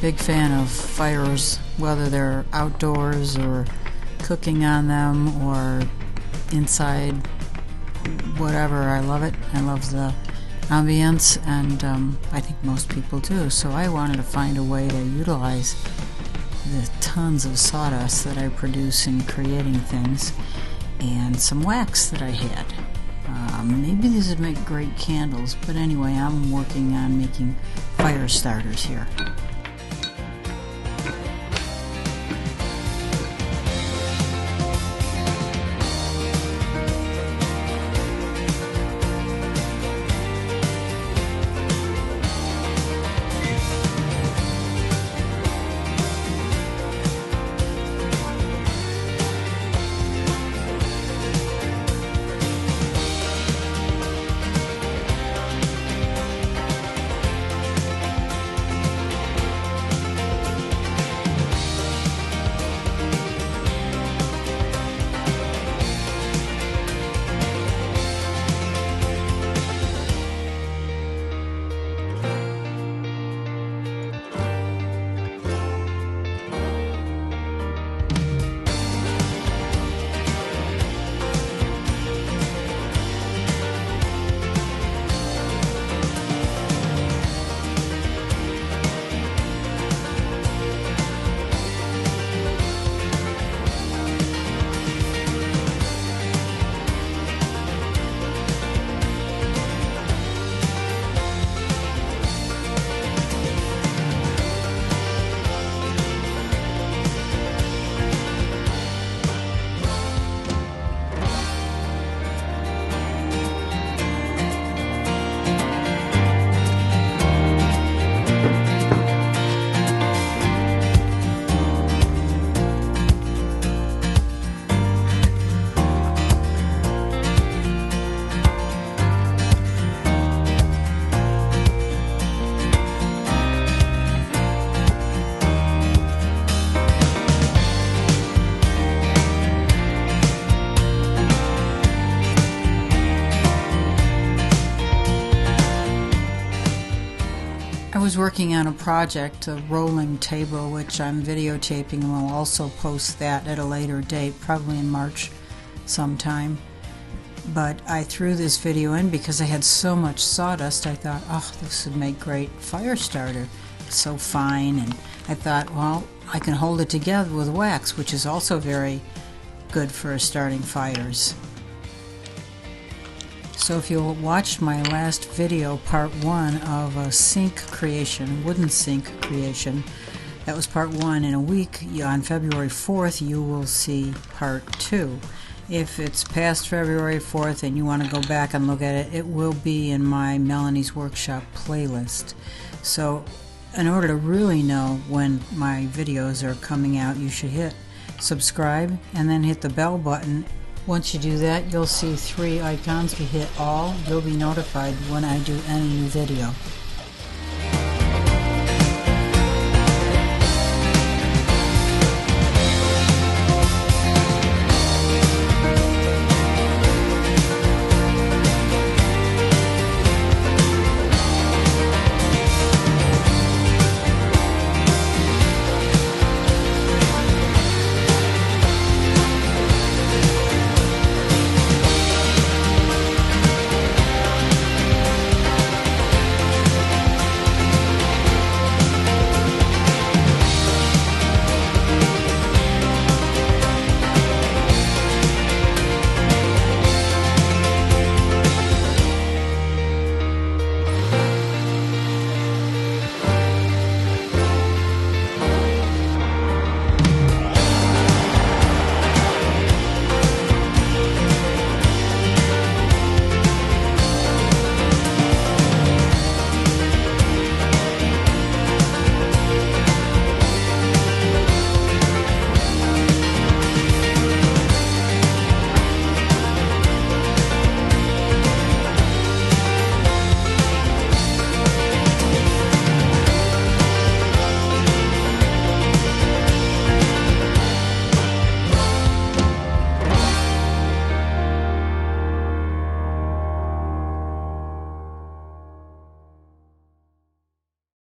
big fan of fires, whether they're outdoors or cooking on them or inside, whatever. I love it. I love the ambience, and I think most people do. So I wanted to find a way to utilize the tons of sawdust that I produce in creating things and some wax that I had. Maybe these would make great candles, but anyway, I'm working on making fire starters here. I was working on a project, a rolling table, which I'm videotaping, and will also post that at a later date, probably in March sometime. But I threw this video in because I had so much sawdust. I thought, oh, this would make great fire starter. It's so fine, and I thought, well, I can hold it together with wax, which is also very good for starting fires. So if you watched my last video, part 1 of a sink creation, wooden sink creation, that was part 1. In a week, on February 4th, you will see part 2. If it's past February 4th and you want to go back and look at it, it will be in my Melanie's Workshop playlist. So in order to really know when my videos are coming out, you should hit subscribe and then hit the bell button. Once you do that, you'll see 3 icons. If you hit all, you'll be notified when I do any new video.